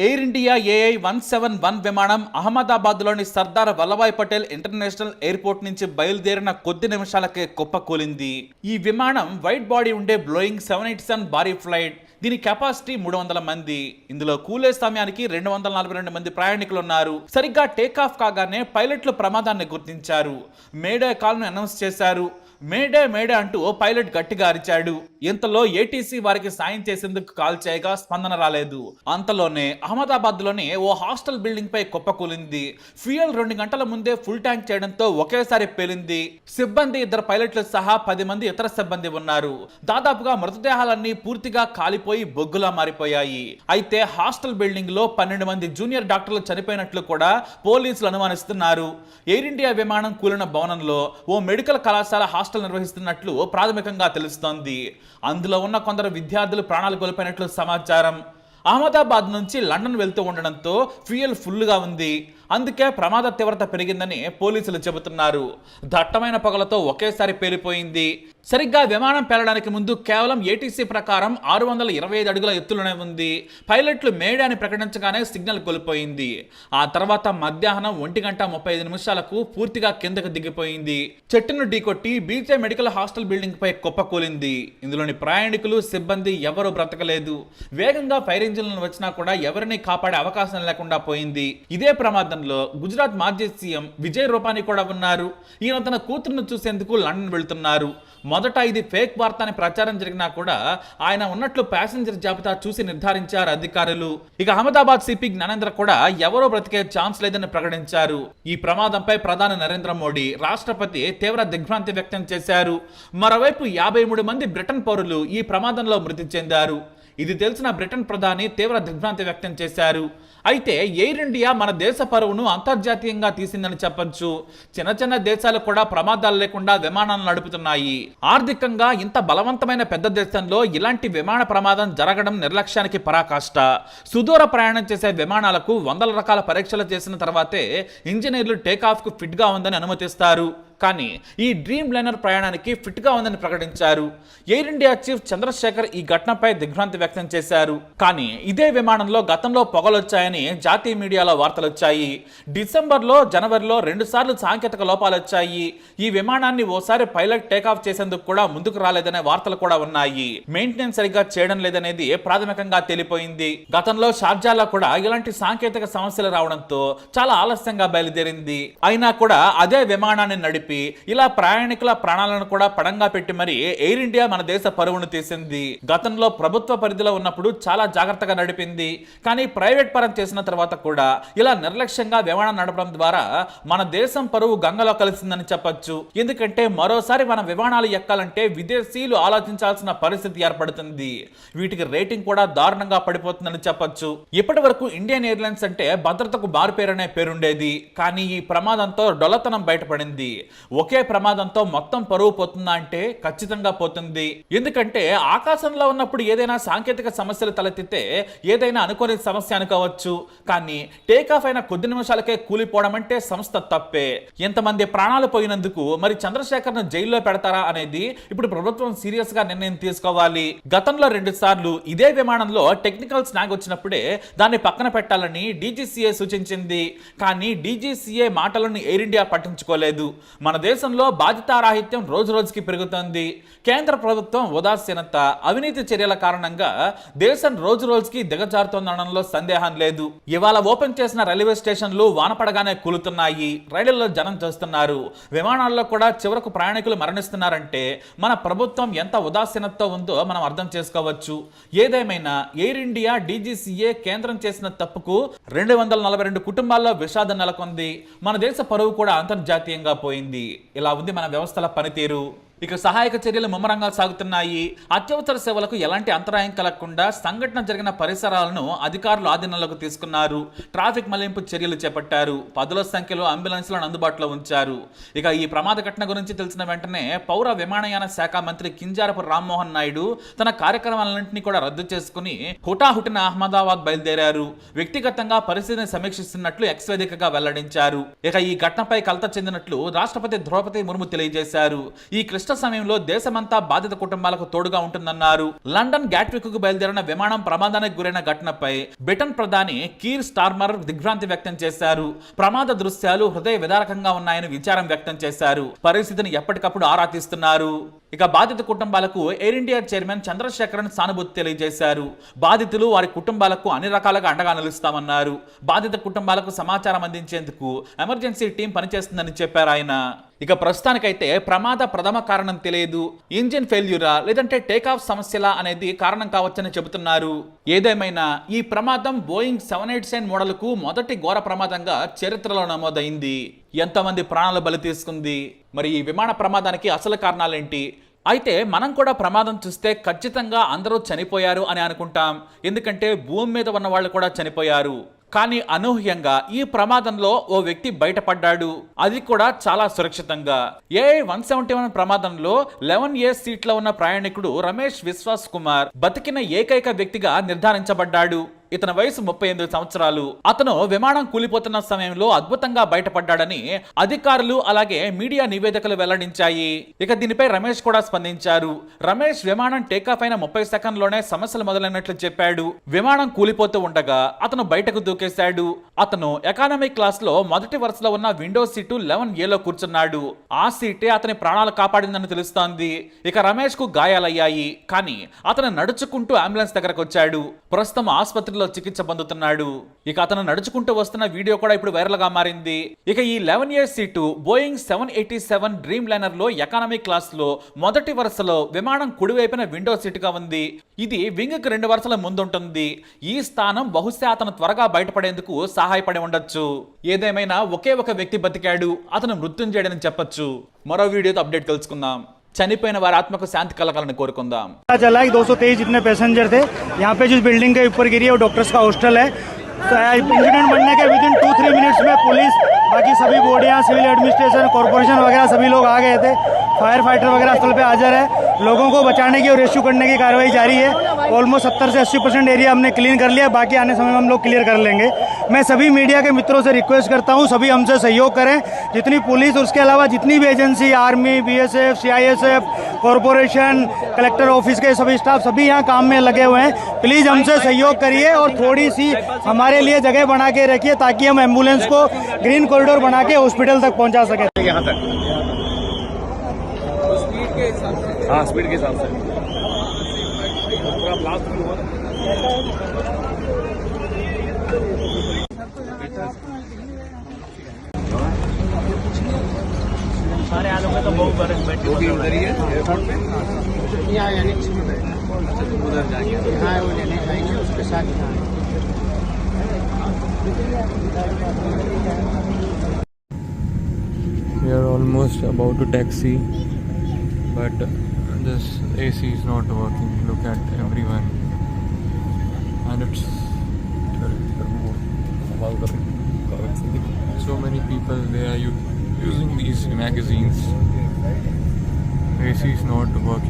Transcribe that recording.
Air India AI-171 విమానం అహ్మదాబాద్లోని Sardar Vallabhbhai Patel international airport నుంచి బయలుదేరిన కొద్ది నిమిషాలకే కుప్పకూలింది. ఈ విమానం వైడ్ బాడీ ఉండే బ్లోయింగ్ 787 భారీ ఫ్లైట్. దీని కెపాసిటీ 300 మంది. ఇందులో కూలే సమయానికి 242 మంది ప్రయాణికులు ఉన్నారు. సరిగ్గా టేకాఫ్ కాగానే పైలట్లు ప్రమాదాన్ని గుర్తించారు. మేడే కాల్ను అనౌన్స్ చేశారు. మేడే మేడే అంటూ పైలట్ గట్టిగా అరిచాడు. ఇంతలో ఏటీసీ వారికి సాయం చేసేందుకు కాల్ చేయగా స్పందన రాలేదు. అంతలోనే అహ్మదాబాద్ లోని ఓ హాస్టల్ బిల్డింగ్ పై కుప్పకూలింది. ఫ్యూయల్ 2 గంటల ముందే ఫుల్ ట్యాంక్ చేయడంతో ఒకేసారి పేలింది. సిబ్బంది 2 పైలట్లు సహా 10 మంది ఇతర సిబ్బంది ఉన్నారు. దాదాపుగా మృతదేహాలన్నీ పూర్తిగా కాలిపోయి బొగ్గులా మారిపోయాయి. అయితే హాస్టల్ బిల్డింగ్ లో 12 మంది జూనియర్ డాక్టర్లు చనిపోయినట్లు కూడా పోలీసులు అనుమానిస్తున్నారు. ఎయిర్ ఇండియా విమానం కూలిన భవనంలో ఓ మెడికల్ కళాశాల హాస్టల్ నిర్వహిస్తున్నట్లు ప్రాథమికంగా తెలుస్తోంది. అందులో ఉన్న కొందరు విద్యార్థులు ప్రాణాలు కోల్పోయినట్లు సమాచారం. అహ్మదాబాద్ నుంచి లండన్ వెళ్తూ ఉండడంతో ఫ్యూయల్ ఫుల్గా ఉంది. అందుకే ప్రమాద తీవ్రత పెరిగిందని పోలీసులు చెబుతున్నారు. దట్టమైన పొగలతో ఒకేసారి పేలిపోయింది. సరిగ్గా విమానం పేలడానికి ముందు కేవలం ఏటీసీ ప్రకారం 625 అడుగుల ఎత్తులోనే ఉంది. పైలట్లు మేడే అని ప్రకటించగానే సిగ్నల్ కోల్పోయింది. ఆ తర్వాత మధ్యాహ్నం 1:35 పూర్తిగా కిందకు దిగిపోయింది. చెట్టును ఢీకొట్టి బీజే మెడికల్ హాస్టల్ బిల్డింగ్ పై కుప్పకూలింది. ఇందులోని ప్రయాణికులు సిబ్బంది ఎవరూ బ్రతకలేదు. వేగంగా ఫైర్ ఇంజిన్లను వచ్చినా కూడా ఎవరిని కాపాడే అవకాశం లేకుండా పోయింది. ఇదే ప్రమాదం గుజరాత్ మాజీ సీఎం విజయ్ రూపానీ కూడా ఉన్నారు. ఈయన తన కూతురును చూసేందుకు లండన్ వెళ్తున్నారు. మొదట ఇది ఫేక్ వార్త అని ప్రచారం జరిగినా కూడా ఆయన ఉన్నట్లు ప్యాసింజర్ జాబితా చూసి నిర్ధారించారు అధికారులు. ఇక అహ్మదాబాద్ సిపి జ్ఞానేంద్ర కూడా ఎవరో బ్రతికే ఛాన్స్ లేదని ప్రకటించారు. ఈ ప్రమాదంపై ప్రధాని నరేంద్ర మోడీ, రాష్ట్రపతి తీవ్ర దిగ్భ్రాంతి వ్యక్తం చేశారు. మరోవైపు 53 మంది బ్రిటన్ పౌరులు ఈ ప్రమాదంలో మృతి చెందారు. ఇది తెలిసిన బ్రిటన్ ప్రధాని తీవ్ర దిగ్భ్రాంతి వ్యక్తం చేశారు. అయితే ఎయిర్ ఇండియా మన దేశ పరువును అంతర్జాతీయంగా తీసిందని చెప్పొచ్చు. చిన్న చిన్న దేశాలు కూడా ప్రమాదాలు లేకుండా విమానాలు నడుపుతున్నాయి. ఆర్థికంగా ఇంత బలవంతమైన పెద్ద దేశంలో ఇలాంటి విమాన ప్రమాదం జరగడం నిర్లక్ష్యానికి పరాకాష్ట. సుదూర ప్రయాణం చేసే విమానాలకు 100 రకాల పరీక్షలు చేసిన తర్వాతే ఇంజనీర్లు టేకాఫ్ కు ఫిట్ గా ఉందని అనుమతిస్తారు. కానీ ఈ డ్రీమ్ లైనర్ ప్రయాణానికి ఫిట్ గా ఉందని ప్రకటించారు. ఎయిర్ ఇండియా చీఫ్ చంద్రశేఖర్ ఈ ఘటనపై దిగ్భ్రాంతి వ్యక్తం చేశారు. కానీ ఇదే విమానంలో గతంలో పొగలొచ్చాయని జాతీయ మీడియాలో వార్తలు వచ్చాయి. డిసెంబర్లో, జనవరిలో 2 సార్లు సాంకేతిక లోపాలు వచ్చాయి. ఈ విమానాన్ని ఓసారి పైలట్ టేకాఫ్ చేసేందుకు కూడా ముందుకు రాలేదనే వార్తలు కూడా ఉన్నాయి. మెయింటెనెన్స్ సరిగ్గా చేయడం లేదనేది ప్రాథమికంగా తేలిపోయింది. గతంలో షార్జాలో కూడా ఇలాంటి సాంకేతిక సమస్యలు రావడంతో చాలా ఆలస్యంగా బయలుదేరింది. అయినా కూడా అదే విమానాన్ని నడిపి ఇలా ప్రయాణికుల ప్రాణాలను కూడా పడంగా పెట్టి మరి ఎయిర్ ఇండియా మన దేశ పరువును తీసింది. గతంలో ప్రభుత్వ పరిధిలో ఉన్నప్పుడు చాలా జాగ్రత్తగా నడిపింది. కానీ ప్రైవేట్ పరం చేసిన తర్వాత కూడా ఇలా నిర్లక్ష్యంగా విమానం నడపడం ద్వారా మన దేశం పరువు గంగలో కలిసిందని చెప్పొచ్చు. ఎందుకంటే మరోసారి మన విమానాలు ఎక్కాలంటే విదేశీయులు ఆలోచించాల్సిన పరిస్థితి ఏర్పడుతుంది. వీటికి రేటింగ్ కూడా దారుణంగా పడిపోతుందని చెప్పొచ్చు. ఇప్పటి వరకు ఇండియన్ ఎయిర్లైన్స్ అంటే భద్రతకు మారుపేరనే పేరుండేది. కానీ ఈ ప్రమాదంతో డొల్లతనం బయటపడింది. ఒకే ప్రమాదంతో మొత్తం పరువు పోతుందా అంటే ఖచ్చితంగా పోతుంది. ఎందుకంటే ఆకాశంలో ఉన్నప్పుడు ఏదైనా సాంకేతిక సమస్యలు తలెత్తితే ఏదైనా అనుకోని సమస్య అనుకోవచ్చు. కానీ టేకాఫ్ అయిన కొద్ది నిమిషాలకే కూలిపోవడం అంటే సంస్థ తప్పే. ఎంతమంది ప్రాణాలు పోయినందుకు మరి చంద్రశేఖర్ ను జైల్లో పెడతారా అనేది ఇప్పుడు ప్రభుత్వం సీరియస్ గా నిర్ణయం తీసుకోవాలి. గతంలో 2 సార్లు ఇదే విమానంలో టెక్నికల్ స్నాగ్ వచ్చినప్పుడే దాన్ని పక్కన పెట్టాలని డీజీసీఏ సూచించింది. కానీ డీజీసీఏ మాటలను ఎయిర్ ఇండియా పట్టించుకోలేదు. మన దేశంలో బాధ్యతారాహిత్యం రోజు రోజుకి పెరుగుతోంది. కేంద్ర ప్రభుత్వం ఉదాసీనత, అవినీతి చర్యల కారణంగా దేశం రోజు రోజుకి దిగజారుతోందనడంలో సందేహం లేదు. ఇవాళ ఓపెన్ చేసిన రైల్వే స్టేషన్లు వానపడగానే కూలుతున్నాయి. రైళ్లలో జనం చేస్తున్నారు. విమానాల్లో కూడా చివరకు ప్రయాణికులు మరణిస్తున్నారంటే మన ప్రభుత్వం ఎంత ఉదాసీనతతో ఉందో మనం అర్థం చేసుకోవచ్చు. ఏదేమైనా ఎయిర్ ఇండియా, డీజీసీఏ కేంద్రం చేసిన తప్పుకు 242 కుటుంబాల్లో విషాదం నెలకొంది. మన దేశ పరువు కూడా అంతర్జాతీయంగా పోయింది. ఇలా ఉంది మన వ్యవస్థల పనితీరు. ఇక సహాయక చర్యలు ముమ్మరంగా సాగుతున్నాయి. అత్యవసర సేవలకు ఎలాంటి అంతరాయం కలగకుండా సంఘటన జరిగిన పరిసరాలను అధికారులు ఆధీనంలోకి తీసుకున్నారు. ట్రాఫిక్ మళ్లింపు చర్యలు చేపట్టారు. 10ల సంఖ్యలో అంబులెన్స్లను అందుబాటులో ఉంచారు. ఇక ఈ ప్రమాద ఘటన గురించి తెలిసిన వెంటనే పౌర విమానయాన శాఖ మంత్రి కింజారపు రామ్మోహన్ నాయుడు తన కార్యక్రమాలన్నింటినీ కూడా రద్దు చేసుకుని హుటాహుటిన అహ్మదాబాద్ బయలుదేరారు. వ్యక్తిగతంగా పరిస్థితిని సమీక్షిస్తున్నట్లు ఎక్స్ వేదికగా వెల్లడించారు. ఇక ఈ ఘటనపై కలత చెందినట్లు రాష్ట్రపతి ద్రౌపది ముర్ము తెలియజేశారు. ఈ క్లిష్ట సమయంలో దేశమంతా బాధిత కుటుంబాలకు తోడుగా ఉంటుందన్నారు. లండన్ గ్యాట్విక్ కు బయలుదేరిన విమానం ప్రమాదానికి గురైన ఘటనపై బ్రిటన్ ప్రధాని కీర్ స్టార్మర్ దిగ్భ్రాంతి వ్యక్తం చేశారు. ప్రమాద దృశ్యాలు హృదయ విదారకంగా ఉన్నాయని విచారం వ్యక్తం చేశారు. పరిస్థితిని ఎప్పటికప్పుడు ఆరా తీస్తున్నారు. ఇక బాధిత కుటుంబాలకు ఎయిర్ ఇండియా చైర్మన్ చంద్రశేఖరన్ సానుభూతి తెలియజేశారు. బాధితులు వారి కుటుంబాలకు అన్ని రకాలుగా అండగా నిలుస్తామన్నారు. బాధిత కుటుంబాలకు సమాచారం అందించేందుకు ఎమర్జెన్సీ టీం పనిచేస్తుందని చెప్పారు ఆయన. ఇక ప్రస్తుతానికైతే ప్రమాద ప్రథమ కారణం తెలియదు. ఇంజిన్ ఫెయిల్యూరా లేదంటే టేకాఫ్ సమస్యలా అనేది కారణం కావచ్చని చెబుతున్నారు. ఏదేమైనా ఈ ప్రమాదం బోయింగ్ 787 మోడల్కు మొదటి ఘోర ప్రమాదంగా చరిత్రలో నమోదైంది. ఎంతమంది ప్రాణాలు బలి తీసుకుంది? మరి ఈ విమాన ప్రమాదానికి అసలు కారణాలేంటి? అయితే మనం కూడా ప్రమాదం చూస్తే ఖచ్చితంగా అందరూ చనిపోయారు అని అనుకుంటాం. ఎందుకంటే భూమి మీద ఉన్న వాళ్ళు కూడా చనిపోయారు. కానీ అనూహ్యంగా ఈ ప్రమాదంలో ఓ వ్యక్తి బయటపడ్డాడు. అది కూడా చాలా సురక్షితంగా. AI-171 ప్రమాదంలో 11A సీట్లో ఉన్న ప్రయాణికుడు రమేష్ విశ్వాస్ కుమార్ బతికిన ఏకైక వ్యక్తిగా నిర్ధారించబడ్డాడు. ఇతని వయసు 38 సంవత్సరాలు. అతను విమానం కూలిపోతున్న సమయంలో అద్భుతంగా బయటపడ్డాడని అధికారులు అలాగే మీడియా నివేదికలు వెల్లడించాయి. ఇక దీనిపై రమేష్ కూడా స్పందించారు. రమేష్ విమానం టేకాఫ్ అయిన 30 సెకండ్లోనే సమస్యలు మొదలైనట్లు చెప్పాడు. విమానం కూలిపోతూ ఉండగా అతను బయటకు దూకేశాడు. అతను ఎకానమీ క్లాస్ లో మొదటి వరుసలో ఉన్న విండో సీటు 11Aలో కూర్చున్నాడు. ఆ సీటే అతని ప్రాణాలు కాపాడిందని తెలుస్తోంది. ఇక రమేష్ కు గాయాలయ్యాయి. కానీ అతను నడుచుకుంటూ అంబులెన్స్ దగ్గరకు వచ్చాడు. ప్రస్తుతం ఆసుపత్రిలో చికిత్స పొందుతున్నాడు. ఇక అతను నడుచుకుంటూ వస్తున్న వీడియో కూడా ఇప్పుడు వైరల్ గా మారింది. ఇక ఈ 11A seat Boeing 787 dream liner లో ఎకానమీ క్లాస్ లో మొదటి వరుసలో విమానం కుడివైపున విండో సీటుగా ఉంది. ఇది వింగ్ కి 2 వరుసల ముందుంటుంది. ఈ స్థానం బహుశా అతను త్వరగా బయటపడేందుకు సహాయపడి ఉండొచ్చు. ఏదేమైనా ఒకే ఒక వ్యక్తి బతికాడు. అతను మృత్యుంజయుడని చెప్పొచ్చు. మరో వీడియోతో అప్డేట్ తెలుసుకుందాం. చనిపోయిన వారి ఆత్మకు శాంతి కలగాలని కోరుకుందాం. चला 223 जितने पैसेंजर थे यहाँ पे जिस बिल्डिंग के ऊपर गिरी है वो डॉक्टर्स का हॉस्टल है. तो इंसिडेंट बनने के विदिन 2-3 मिनट्स में पुलिस बाकी सभी बॉडियाँ सिविल एडमिनिस्ट्रेशन कॉर्पोरेशन वगैरह सभी लोग आ गए थे. फायर फाइटर वगैरह स्थल पे हाजिर है. लोगों को बचाने की और रेस्क्यू करने की कार्रवाई जारी है. ऑलमोस्ट 70 से 80% एरिया हमने क्लीन कर लिया. बाकी आने समय में हम लोग क्लियर कर लेंगे. मैं सभी मीडिया के मित्रों से रिक्वेस्ट करता हूँ सभी हमसे सहयोग करें. जितनी पुलिस और उसके अलावा जितनी भी agency army BSF CISF corporation collector office के सभी स्टाफ सभी यहाँ काम में लगे हुए हैं. प्लीज़ हमसे सहयोग करिए और थोड़ी सी हमारे लिए जगह बना के रखिए ताकि हम एम्बुलेंस को ग्रीन कॉरिडोर बना के हॉस्पिटल तक पहुँचा सकें. यहाँ तक हाँ स्पीड के हिसाब से पूरा ब्लास्ट हुआ. सारे आलों में तो बहुत बड़े बैठे उधर ही है एयरपोर्ट में यहाँ उधर जाएंगे. हाँ वो लेने जाएंगे उसके साथ. We are almost about to taxi, but this AC is not working. Look at everyone, and it's so many people. They are using these magazines. AC is not working.